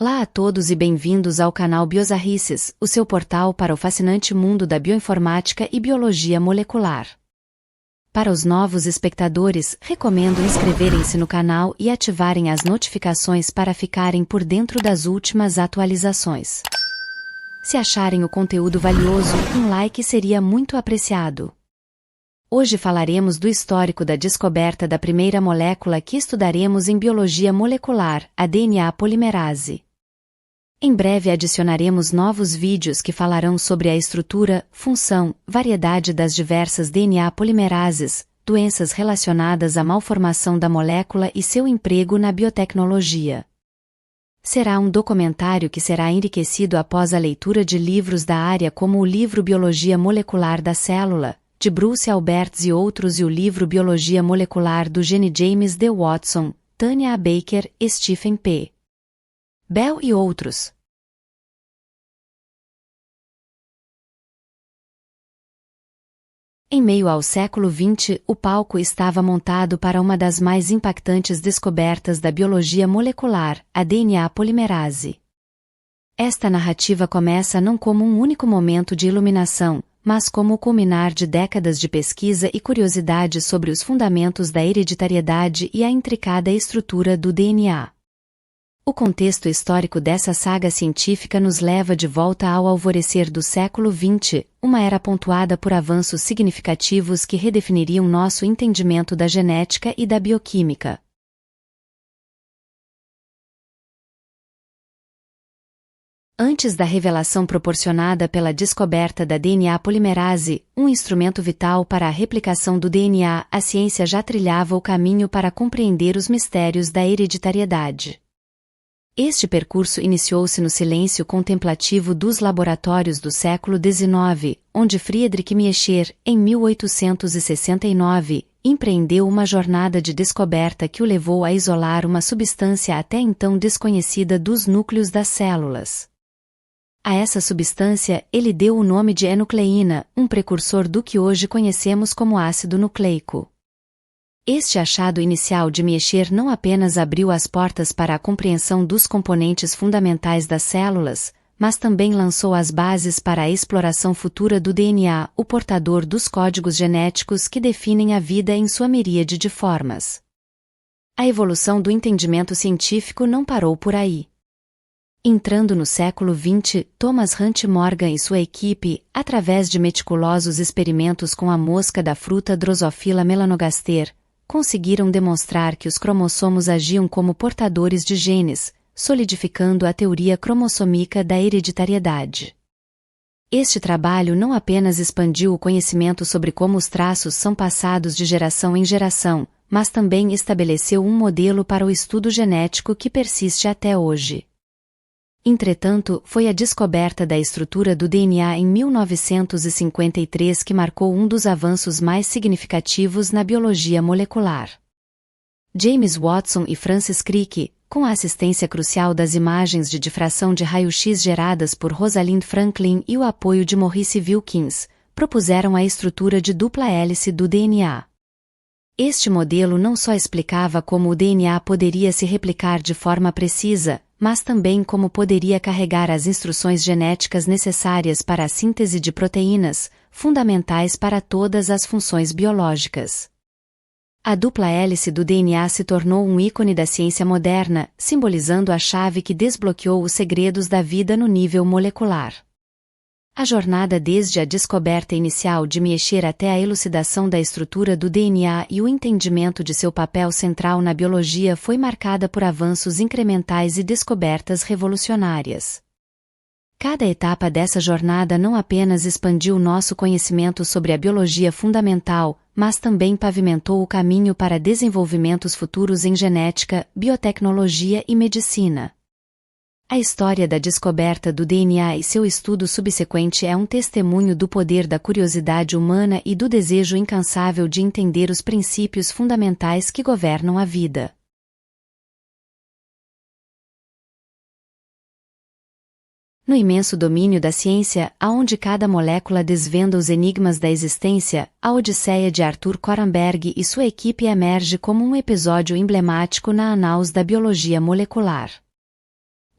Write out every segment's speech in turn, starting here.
Olá a todos e bem-vindos ao canal Biosarrices, o seu portal para o fascinante mundo da bioinformática e biologia molecular. Para os novos espectadores, recomendo inscreverem-se no canal e ativarem as notificações para ficarem por dentro das últimas atualizações. Se acharem o conteúdo valioso, um like seria muito apreciado. Hoje falaremos do histórico da descoberta da primeira molécula que estudaremos em biologia molecular, a DNA polimerase. Em breve adicionaremos novos vídeos que falarão sobre a estrutura, função, variedade das diversas DNA polimerases, doenças relacionadas à malformação da molécula e seu emprego na biotecnologia. Será um documentário que será enriquecido após a leitura de livros da área como o livro Biologia Molecular da Célula, de Bruce Alberts e outros, e o livro Biologia Molecular do gene James D. Watson, Tanya A. Baker, Stephen P. Bell e outros. Em meio ao século XX, o palco estava montado para uma das mais impactantes descobertas da biologia molecular, a DNA polimerase. Esta narrativa começa não como um único momento de iluminação, mas como o culminar de décadas de pesquisa e curiosidade sobre os fundamentos da hereditariedade e a intricada estrutura do DNA. O contexto histórico dessa saga científica nos leva de volta ao alvorecer do século XX, uma era pontuada por avanços significativos que redefiniriam nosso entendimento da genética e da bioquímica. Antes da revelação proporcionada pela descoberta da DNA polimerase, um instrumento vital para a replicação do DNA, a ciência já trilhava o caminho para compreender os mistérios da hereditariedade. Este percurso iniciou-se no silêncio contemplativo dos laboratórios do século XIX, onde Friedrich Miescher, em 1869, empreendeu uma jornada de descoberta que o levou a isolar uma substância até então desconhecida dos núcleos das células. A essa substância, ele deu o nome de enucleína, um precursor do que hoje conhecemos como ácido nucleico. Este achado inicial de Miescher não apenas abriu as portas para a compreensão dos componentes fundamentais das células, mas também lançou as bases para a exploração futura do DNA, o portador dos códigos genéticos que definem a vida em sua miríade de formas. A evolução do entendimento científico não parou por aí. Entrando no século XX, Thomas Hunt Morgan e sua equipe, através de meticulosos experimentos com a mosca da fruta Drosophila melanogaster, conseguiram demonstrar que os cromossomos agiam como portadores de genes, solidificando a teoria cromossômica da hereditariedade. Este trabalho não apenas expandiu o conhecimento sobre como os traços são passados de geração em geração, mas também estabeleceu um modelo para o estudo genético que persiste até hoje. Entretanto, foi a descoberta da estrutura do DNA em 1953 que marcou um dos avanços mais significativos na biologia molecular. James Watson e Francis Crick, com a assistência crucial das imagens de difração de raio-x geradas por Rosalind Franklin e o apoio de Maurice Wilkins, propuseram a estrutura de dupla hélice do DNA. Este modelo não só explicava como o DNA poderia se replicar de forma precisa, mas também como poderia carregar as instruções genéticas necessárias para a síntese de proteínas, fundamentais para todas as funções biológicas. A dupla hélice do DNA se tornou um ícone da ciência moderna, simbolizando a chave que desbloqueou os segredos da vida no nível molecular. A jornada desde a descoberta inicial de Miescher até a elucidação da estrutura do DNA e o entendimento de seu papel central na biologia foi marcada por avanços incrementais e descobertas revolucionárias. Cada etapa dessa jornada não apenas expandiu nosso conhecimento sobre a biologia fundamental, mas também pavimentou o caminho para desenvolvimentos futuros em genética, biotecnologia e medicina. A história da descoberta do DNA e seu estudo subsequente é um testemunho do poder da curiosidade humana e do desejo incansável de entender os princípios fundamentais que governam a vida. No imenso domínio da ciência, aonde cada molécula desvenda os enigmas da existência, a Odisseia de Arthur Kornberg e sua equipe emerge como um episódio emblemático na análise da biologia molecular.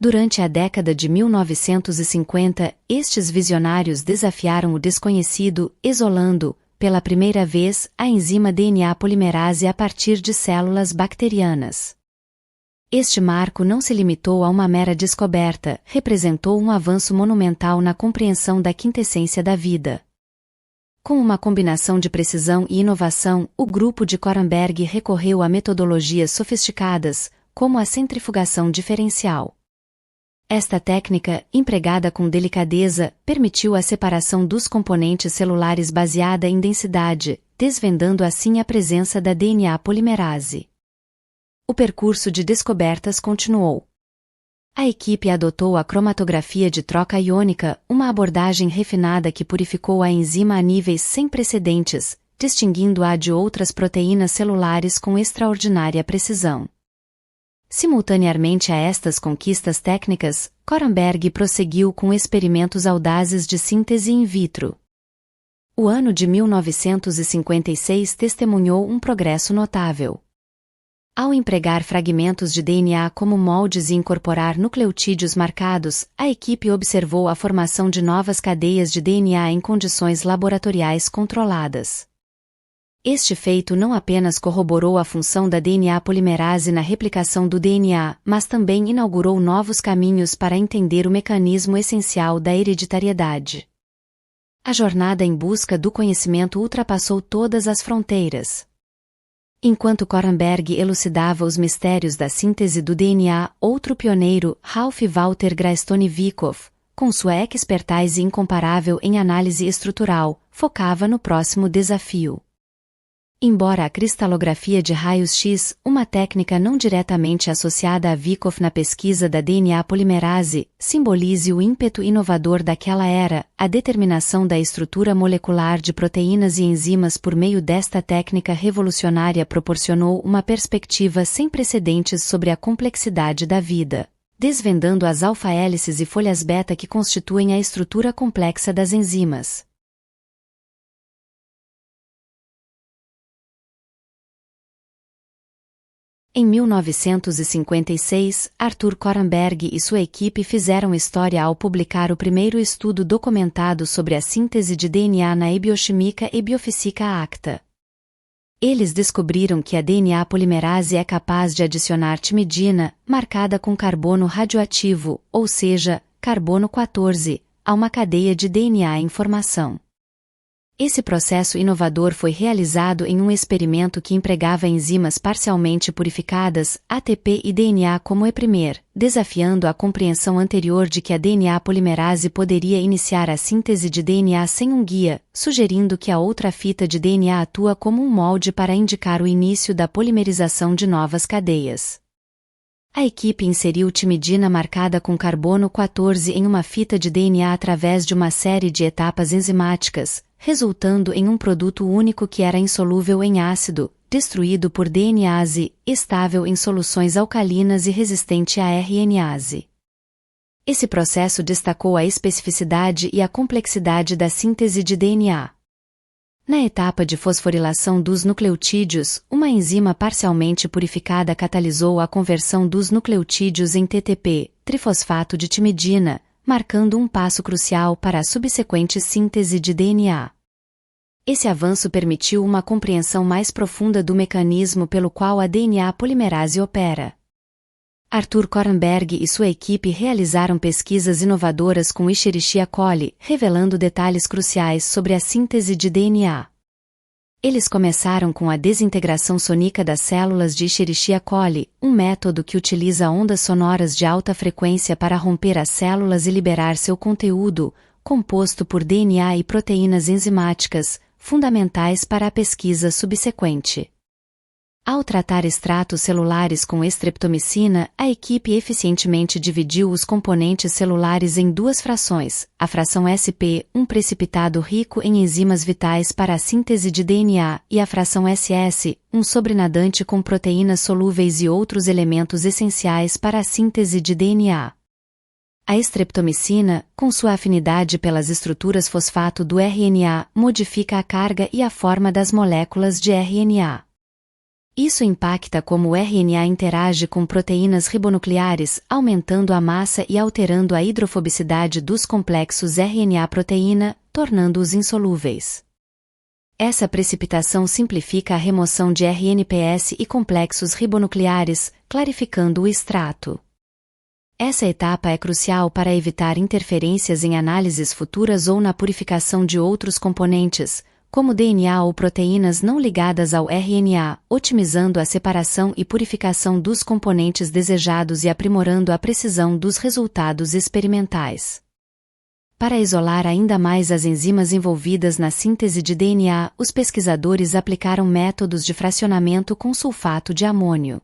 Durante a década de 1950, estes visionários desafiaram o desconhecido, isolando, pela primeira vez, a enzima DNA polimerase a partir de células bacterianas. Este marco não se limitou a uma mera descoberta, representou um avanço monumental na compreensão da quintessência da vida. Com uma combinação de precisão e inovação, o grupo de Coramberg recorreu a metodologias sofisticadas, como a centrifugação diferencial. Esta técnica, empregada com delicadeza, permitiu a separação dos componentes celulares baseada em densidade, desvendando assim a presença da DNA polimerase. O percurso de descobertas continuou. A equipe adotou a cromatografia de troca iônica, uma abordagem refinada que purificou a enzima a níveis sem precedentes, distinguindo-a de outras proteínas celulares com extraordinária precisão. Simultaneamente a estas conquistas técnicas, Coramberg prosseguiu com experimentos audazes de síntese in vitro. O ano de 1956 testemunhou um progresso notável. Ao empregar fragmentos de DNA como moldes e incorporar nucleotídeos marcados, a equipe observou a formação de novas cadeias de DNA em condições laboratoriais controladas. Este feito não apenas corroborou a função da DNA polimerase na replicação do DNA, mas também inaugurou novos caminhos para entender o mecanismo essencial da hereditariedade. A jornada em busca do conhecimento ultrapassou todas as fronteiras. Enquanto Coramberg elucidava os mistérios da síntese do DNA, outro pioneiro, Ralph Walter Grastone-Vyckoff, com sua expertise incomparável em análise estrutural, focava no próximo desafio. Embora a cristalografia de raios-X, uma técnica não diretamente associada a Vyckoff na pesquisa da DNA polimerase, simbolize o ímpeto inovador daquela era, a determinação da estrutura molecular de proteínas e enzimas por meio desta técnica revolucionária proporcionou uma perspectiva sem precedentes sobre a complexidade da vida, desvendando as alfa-hélices e folhas beta que constituem a estrutura complexa das enzimas. Em 1956, Arthur Coramberg e sua equipe fizeram história ao publicar o primeiro estudo documentado sobre a síntese de DNA na Biochimica e Biofísica Acta. Eles descobriram que a DNA polimerase é capaz de adicionar timidina, marcada com carbono radioativo, ou seja, carbono 14, a uma cadeia de DNA em formação. Esse processo inovador foi realizado em um experimento que empregava enzimas parcialmente purificadas, ATP e DNA como E', desafiando a compreensão anterior de que a DNA polimerase poderia iniciar a síntese de DNA sem um guia, sugerindo que a outra fita de DNA atua como um molde para indicar o início da polimerização de novas cadeias. A equipe inseriu timidina marcada com carbono 14 em uma fita de DNA através de uma série de etapas enzimáticas, resultando em um produto único que era insolúvel em ácido, destruído por DNase, estável em soluções alcalinas e resistente a RNase. Esse processo destacou a especificidade e a complexidade da síntese de DNA. Na etapa de fosforilação dos nucleotídeos, uma enzima parcialmente purificada catalisou a conversão dos nucleotídeos em TTP, trifosfato de timidina, marcando um passo crucial para a subsequente síntese de DNA. Esse avanço permitiu uma compreensão mais profunda do mecanismo pelo qual a DNA polimerase opera. Arthur Coramberg e sua equipe realizaram pesquisas inovadoras com Escherichia coli, revelando detalhes cruciais sobre a síntese de DNA. Eles começaram com a desintegração sônica das células de Escherichia coli, um método que utiliza ondas sonoras de alta frequência para romper as células e liberar seu conteúdo, composto por DNA e proteínas enzimáticas, fundamentais para a pesquisa subsequente. Ao tratar extratos celulares com estreptomicina, a equipe eficientemente dividiu os componentes celulares em duas frações, a fração SP, um precipitado rico em enzimas vitais para a síntese de DNA, e a fração SS, um sobrenadante com proteínas solúveis e outros elementos essenciais para a síntese de DNA. A estreptomicina, com sua afinidade pelas estruturas fosfato do RNA, modifica a carga e a forma das moléculas de RNA. Isso impacta como o RNA interage com proteínas ribonucleares, aumentando a massa e alterando a hidrofobicidade dos complexos RNA-proteína, tornando-os insolúveis. Essa precipitação simplifica a remoção de RNPS e complexos ribonucleares, clarificando o extrato. Essa etapa é crucial para evitar interferências em análises futuras ou na purificação de outros componentes, como DNA ou proteínas não ligadas ao RNA, otimizando a separação e purificação dos componentes desejados e aprimorando a precisão dos resultados experimentais. Para isolar ainda mais as enzimas envolvidas na síntese de DNA, os pesquisadores aplicaram métodos de fracionamento com sulfato de amônio.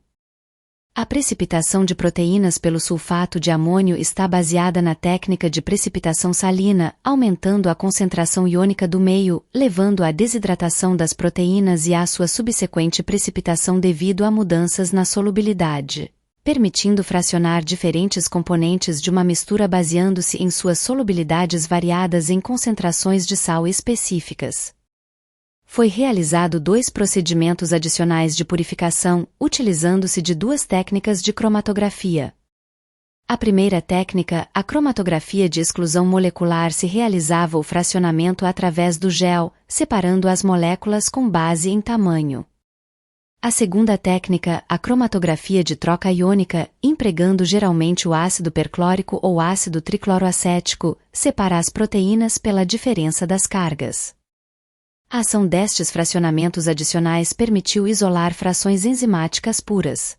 A precipitação de proteínas pelo sulfato de amônio está baseada na técnica de precipitação salina, aumentando a concentração iônica do meio, levando à desidratação das proteínas e à sua subsequente precipitação devido a mudanças na solubilidade, permitindo fracionar diferentes componentes de uma mistura baseando-se em suas solubilidades variadas em concentrações de sal específicas. Foi realizado 2 procedimentos adicionais de purificação, utilizando-se de 2 técnicas de cromatografia. A primeira técnica, a cromatografia de exclusão molecular, se realizava o fracionamento através do gel, separando as moléculas com base em tamanho. A segunda técnica, a cromatografia de troca iônica, empregando geralmente o ácido perclórico ou ácido tricloroacético, separa as proteínas pela diferença das cargas. A ação destes fracionamentos adicionais permitiu isolar frações enzimáticas puras.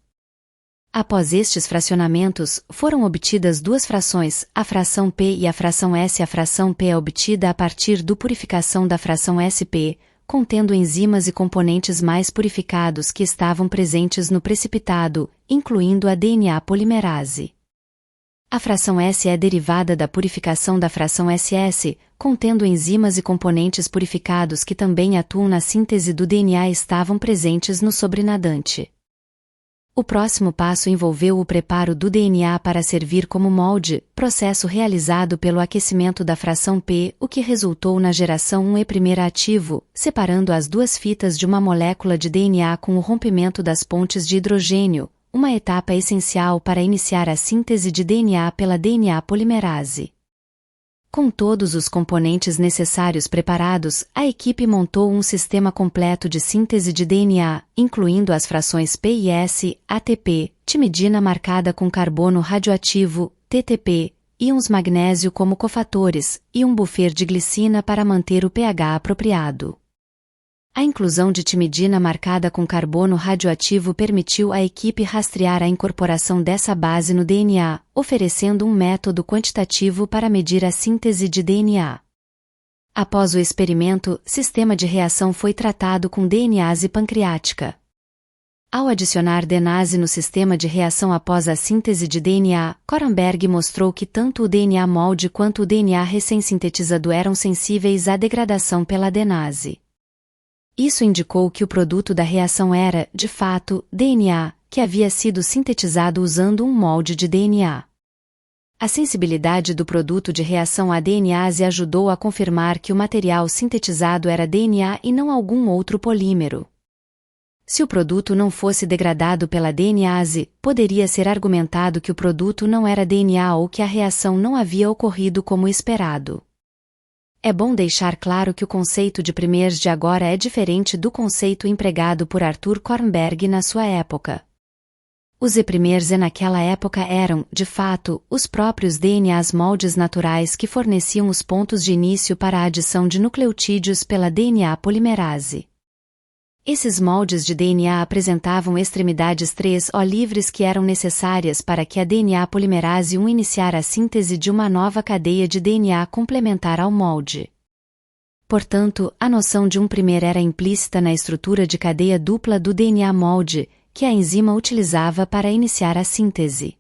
Após estes fracionamentos, foram obtidas 2 frações, a fração P e a fração S. A fração P é obtida a partir da purificação da fração SP, contendo enzimas e componentes mais purificados que estavam presentes no precipitado, incluindo a DNA polimerase. A fração S é derivada da purificação da fração SS, contendo enzimas e componentes purificados que também atuam na síntese do DNA e estavam presentes no sobrenadante. O próximo passo envolveu o preparo do DNA para servir como molde, processo realizado pelo aquecimento da fração P, o que resultou na geração 1E' ativo, separando as 2 fitas de uma molécula de DNA com o rompimento das pontes de hidrogênio, uma etapa essencial para iniciar a síntese de DNA pela DNA polimerase. Com todos os componentes necessários preparados, a equipe montou um sistema completo de síntese de DNA, incluindo as frações P e S, ATP, timidina marcada com carbono radioativo, TTP, íons magnésio como cofatores, e um buffer de glicina para manter o pH apropriado. A inclusão de timidina marcada com carbono radioativo permitiu à equipe rastrear a incorporação dessa base no DNA, oferecendo um método quantitativo para medir a síntese de DNA. Após o experimento, sistema de reação foi tratado com DNase pancreática. Ao adicionar DNase no sistema de reação após a síntese de DNA, Korenberg mostrou que tanto o DNA molde quanto o DNA recém-sintetizado eram sensíveis à degradação pela DNase. Isso indicou que o produto da reação era, de fato, DNA, que havia sido sintetizado usando um molde de DNA. A sensibilidade do produto de reação à DNase ajudou a confirmar que o material sintetizado era DNA e não algum outro polímero. Se o produto não fosse degradado pela DNase, poderia ser argumentado que o produto não era DNA ou que a reação não havia ocorrido como esperado. É bom deixar claro que o conceito de primers de agora é diferente do conceito empregado por Arthur Korenberg na sua época. Os E-primers naquela época eram, de fato, os próprios DNAs moldes naturais que forneciam os pontos de início para a adição de nucleotídeos pela DNA polimerase. Esses moldes de DNA apresentavam extremidades 3O livres que eram necessárias para que a DNA polimerase 1 iniciar a síntese de uma nova cadeia de DNA complementar ao molde. Portanto, a noção de um primer era implícita na estrutura de cadeia dupla do DNA molde, que a enzima utilizava para iniciar a síntese.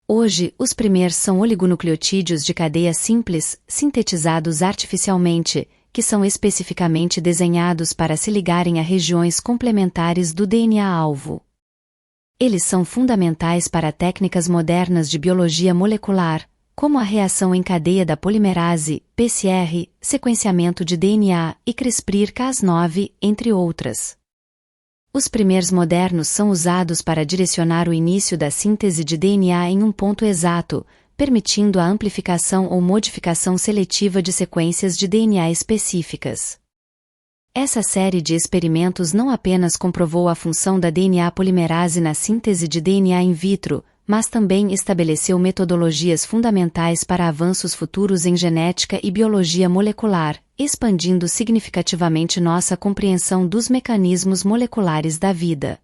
Hoje, os primers são oligonucleotídeos de cadeia simples, sintetizados artificialmente, que são especificamente desenhados para se ligarem a regiões complementares do DNA-alvo. Eles são fundamentais para técnicas modernas de biologia molecular, como a reação em cadeia da polimerase, PCR, sequenciamento de DNA e CRISPR-Cas9, entre outras. Os primeiros modernos são usados para direcionar o início da síntese de DNA em um ponto exato, permitindo a amplificação ou modificação seletiva de sequências de DNA específicas. Essa série de experimentos não apenas comprovou a função da DNA polimerase na síntese de DNA in vitro, mas também estabeleceu metodologias fundamentais para avanços futuros em genética e biologia molecular, expandindo significativamente nossa compreensão dos mecanismos moleculares da vida.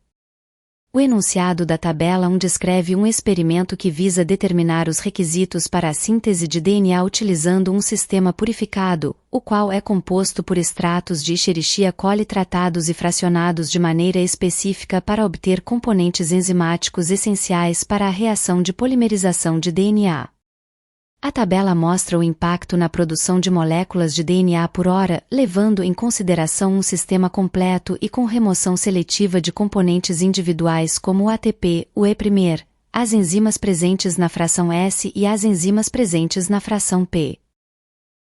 O enunciado da tabela 1 descreve um experimento que visa determinar os requisitos para a síntese de DNA utilizando um sistema purificado, o qual é composto por extratos de Escherichia coli tratados e fracionados de maneira específica para obter componentes enzimáticos essenciais para a reação de polimerização de DNA. A tabela mostra o impacto na produção de moléculas de DNA por hora, levando em consideração um sistema completo e com remoção seletiva de componentes individuais como o ATP, o E', as enzimas presentes na fração S e as enzimas presentes na fração P.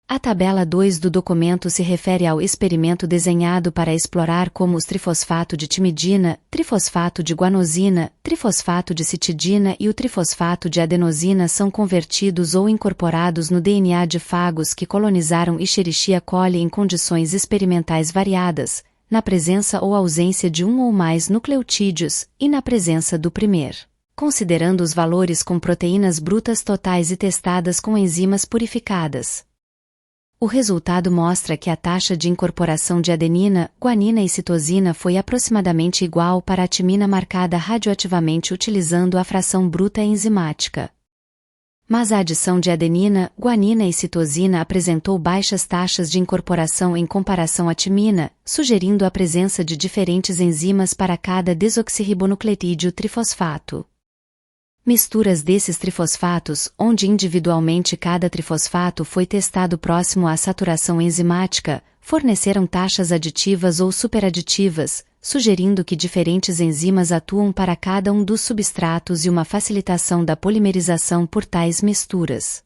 A tabela 2 do documento se refere ao experimento desenhado para explorar como os trifosfato de timidina, trifosfato de guanosina, trifosfato de citidina e o trifosfato de adenosina são convertidos ou incorporados no DNA de fagos que colonizaram Escherichia coli em condições experimentais variadas, na presença ou ausência de um ou mais nucleotídeos, e na presença do primeiro, considerando os valores com proteínas brutas totais e testadas com enzimas purificadas. O resultado mostra que a taxa de incorporação de adenina, guanina e citosina foi aproximadamente igual para a timina marcada radioativamente utilizando a fração bruta enzimática. Mas a adição de adenina, guanina e citosina apresentou baixas taxas de incorporação em comparação à timina, sugerindo a presença de diferentes enzimas para cada desoxirribonucleotídeo trifosfato. Misturas desses trifosfatos, onde individualmente cada trifosfato foi testado próximo à saturação enzimática, forneceram taxas aditivas ou superaditivas, sugerindo que diferentes enzimas atuam para cada um dos substratos e uma facilitação da polimerização por tais misturas.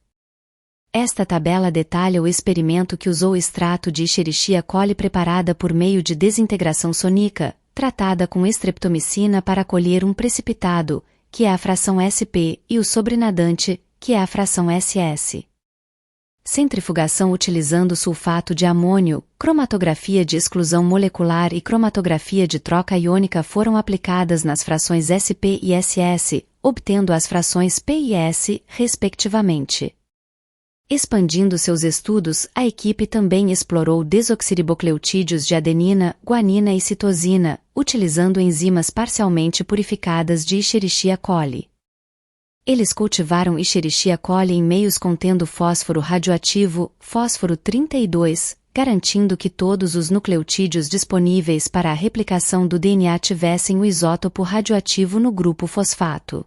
Esta tabela detalha o experimento que usou extrato de Escherichia coli preparada por meio de desintegração sônica, tratada com estreptomicina para colher um precipitado, que é a fração SP, e o sobrenadante, que é a fração SS. Centrifugação utilizando sulfato de amônio, cromatografia de exclusão molecular e cromatografia de troca iônica foram aplicadas nas frações SP e SS, obtendo as frações P e S, respectivamente. Expandindo seus estudos, a equipe também explorou desoxirribonucleotídeos de adenina, guanina e citosina, utilizando enzimas parcialmente purificadas de Escherichia coli. Eles cultivaram Escherichia coli em meios contendo fósforo radioativo, fósforo 32, garantindo que todos os nucleotídeos disponíveis para a replicação do DNA tivessem o isótopo radioativo no grupo fosfato.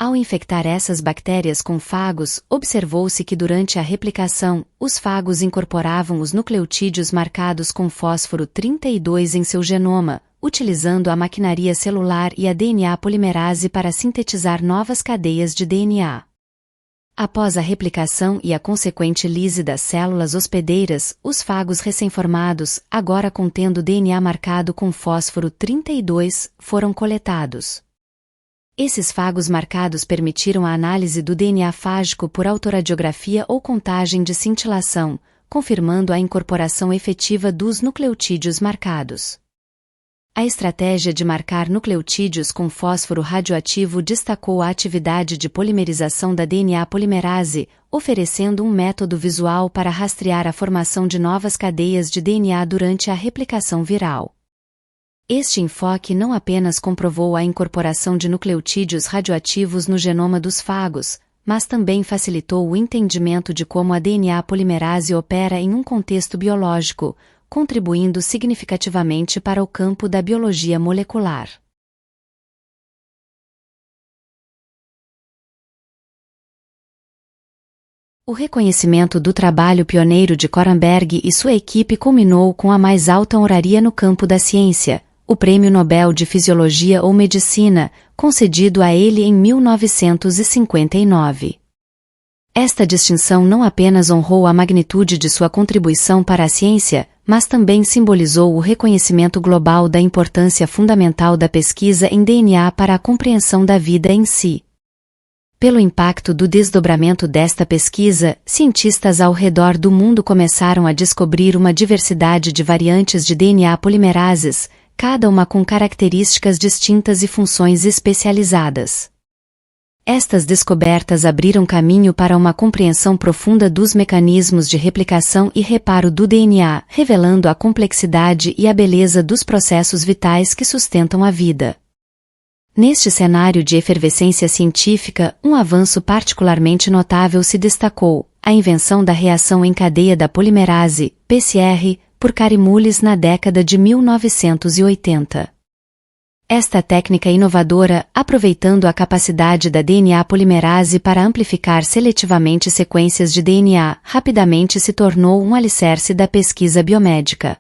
Ao infectar essas bactérias com fagos, observou-se que durante a replicação, os fagos incorporavam os nucleotídeos marcados com fósforo 32 em seu genoma, utilizando a maquinaria celular e a DNA polimerase para sintetizar novas cadeias de DNA. Após a replicação e a consequente lise das células hospedeiras, os fagos recém-formados, agora contendo DNA marcado com fósforo 32, foram coletados. Esses fagos marcados permitiram a análise do DNA fágico por autoradiografia ou contagem de cintilação, confirmando a incorporação efetiva dos nucleotídeos marcados. A estratégia de marcar nucleotídeos com fósforo radioativo destacou a atividade de polimerização da DNA polimerase, oferecendo um método visual para rastrear a formação de novas cadeias de DNA durante a replicação viral. Este enfoque não apenas comprovou a incorporação de nucleotídeos radioativos no genoma dos fagos, mas também facilitou o entendimento de como a DNA polimerase opera em um contexto biológico, contribuindo significativamente para o campo da biologia molecular. O reconhecimento do trabalho pioneiro de Coramberg e sua equipe culminou com a mais alta honraria no campo da ciência, o Prêmio Nobel de Fisiologia ou Medicina, concedido a ele em 1959. Esta distinção não apenas honrou a magnitude de sua contribuição para a ciência, mas também simbolizou o reconhecimento global da importância fundamental da pesquisa em DNA para a compreensão da vida em si. Pelo impacto do desdobramento desta pesquisa, cientistas ao redor do mundo começaram a descobrir uma diversidade de variantes de DNA polimerases, cada uma com características distintas e funções especializadas. Estas descobertas abriram caminho para uma compreensão profunda dos mecanismos de replicação e reparo do DNA, revelando a complexidade e a beleza dos processos vitais que sustentam a vida. Neste cenário de efervescência científica, um avanço particularmente notável se destacou: a invenção da reação em cadeia da polimerase, PCR, por Kary Mullis na década de 1980. Esta técnica inovadora, aproveitando a capacidade da DNA polimerase para amplificar seletivamente sequências de DNA, rapidamente se tornou um alicerce da pesquisa biomédica.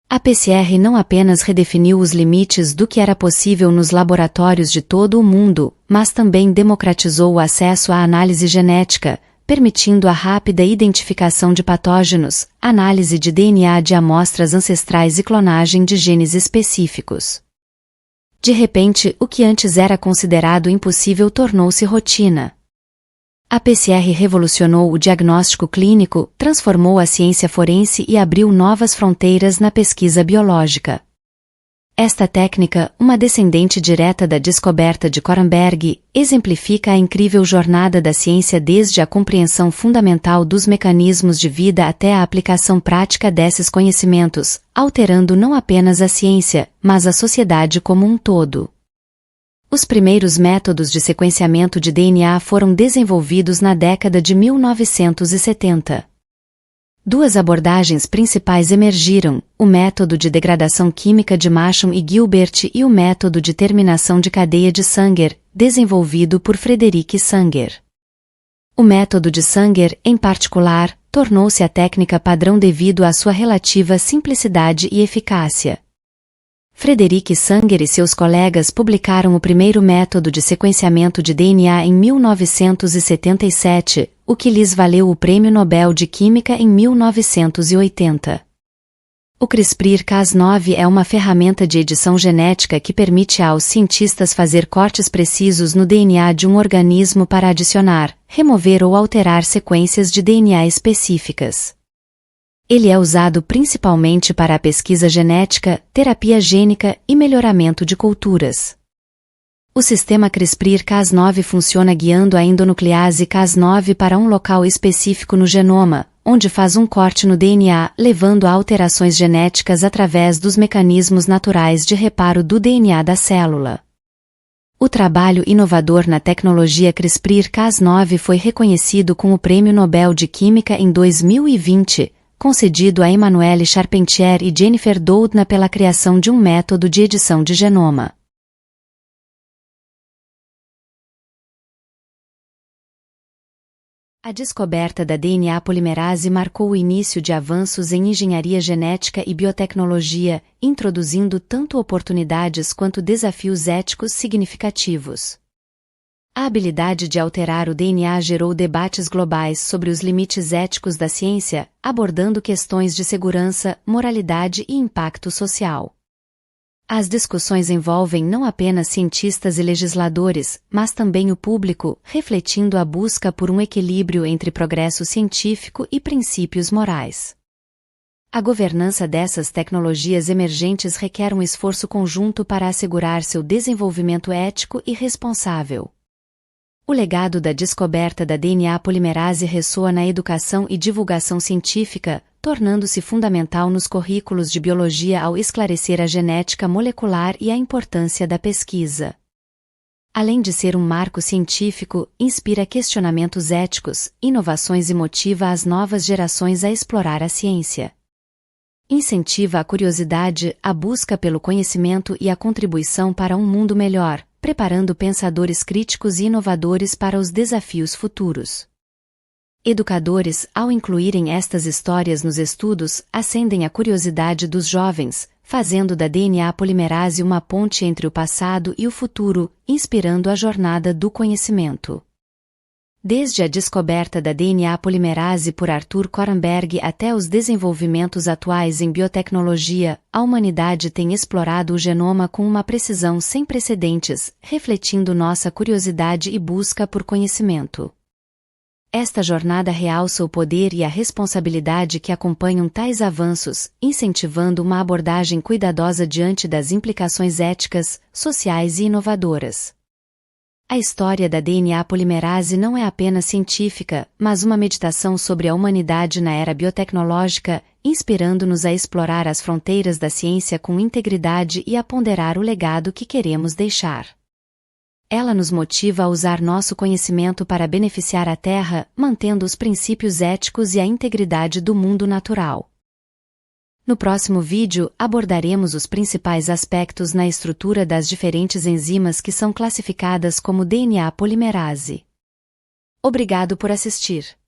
A PCR não apenas redefiniu os limites do que era possível nos laboratórios de todo o mundo, mas também democratizou o acesso à análise genética, permitindo a rápida identificação de patógenos, análise de DNA de amostras ancestrais e clonagem de genes específicos. De repente, o que antes era considerado impossível tornou-se rotina. A PCR revolucionou o diagnóstico clínico, transformou a ciência forense e abriu novas fronteiras na pesquisa biológica. Esta técnica, uma descendente direta da descoberta de Coremberg, exemplifica a incrível jornada da ciência desde a compreensão fundamental dos mecanismos de vida até a aplicação prática desses conhecimentos, alterando não apenas a ciência, mas a sociedade como um todo. Os primeiros métodos de sequenciamento de DNA foram desenvolvidos na década de 1970. Duas abordagens principais emergiram: o método de degradação química de Masham e Gilbert e o método de terminação de cadeia de Sanger, desenvolvido por Frederick Sanger. O método de Sanger, em particular, tornou-se a técnica padrão devido à sua relativa simplicidade e eficácia. Frederick Sanger e seus colegas publicaram o primeiro método de sequenciamento de DNA em 1977, o que lhes valeu o Prêmio Nobel de Química em 1980. O CRISPR-Cas9 é uma ferramenta de edição genética que permite aos cientistas fazer cortes precisos no DNA de um organismo para adicionar, remover ou alterar sequências de DNA específicas. Ele é usado principalmente para a pesquisa genética, terapia gênica e melhoramento de culturas. O sistema CRISPR-Cas9 funciona guiando a endonuclease Cas9 para um local específico no genoma, onde faz um corte no DNA, levando a alterações genéticas através dos mecanismos naturais de reparo do DNA da célula. O trabalho inovador na tecnologia CRISPR-Cas9 foi reconhecido com o Prêmio Nobel de Química em 2020, concedido a Emmanuelle Charpentier e Jennifer Doudna pela criação de um método de edição de genoma. A descoberta da DNA polimerase marcou o início de avanços em engenharia genética e biotecnologia, introduzindo tanto oportunidades quanto desafios éticos significativos. A habilidade de alterar o DNA gerou debates globais sobre os limites éticos da ciência, abordando questões de segurança, moralidade e impacto social. As discussões envolvem não apenas cientistas e legisladores, mas também o público, refletindo a busca por um equilíbrio entre progresso científico e princípios morais. A governança dessas tecnologias emergentes requer um esforço conjunto para assegurar seu desenvolvimento ético e responsável. O legado da descoberta da DNA polimerase ressoa na educação e divulgação científica, tornando-se fundamental nos currículos de biologia ao esclarecer a genética molecular e a importância da pesquisa. Além de ser um marco científico, inspira questionamentos éticos, inovações e motiva as novas gerações a explorar a ciência. Incentiva a curiosidade, a busca pelo conhecimento e a contribuição para um mundo melhor, preparando pensadores críticos e inovadores para os desafios futuros. Educadores, ao incluírem estas histórias nos estudos, acendem a curiosidade dos jovens, fazendo da DNA polimerase uma ponte entre o passado e o futuro, inspirando a jornada do conhecimento. Desde a descoberta da DNA polimerase por Arthur Kornberg até os desenvolvimentos atuais em biotecnologia, a humanidade tem explorado o genoma com uma precisão sem precedentes, refletindo nossa curiosidade e busca por conhecimento. Esta jornada realça o poder e a responsabilidade que acompanham tais avanços, incentivando uma abordagem cuidadosa diante das implicações éticas, sociais e inovadoras. A história da DNA polimerase não é apenas científica, mas uma meditação sobre a humanidade na era biotecnológica, inspirando-nos a explorar as fronteiras da ciência com integridade e a ponderar o legado que queremos deixar. Ela nos motiva a usar nosso conhecimento para beneficiar a Terra, mantendo os princípios éticos e a integridade do mundo natural. No próximo vídeo, abordaremos os principais aspectos na estrutura das diferentes enzimas que são classificadas como DNA polimerase. Obrigado por assistir.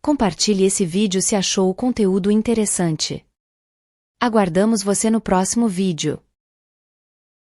Compartilhe esse vídeo se achou o conteúdo interessante. Aguardamos você no próximo vídeo.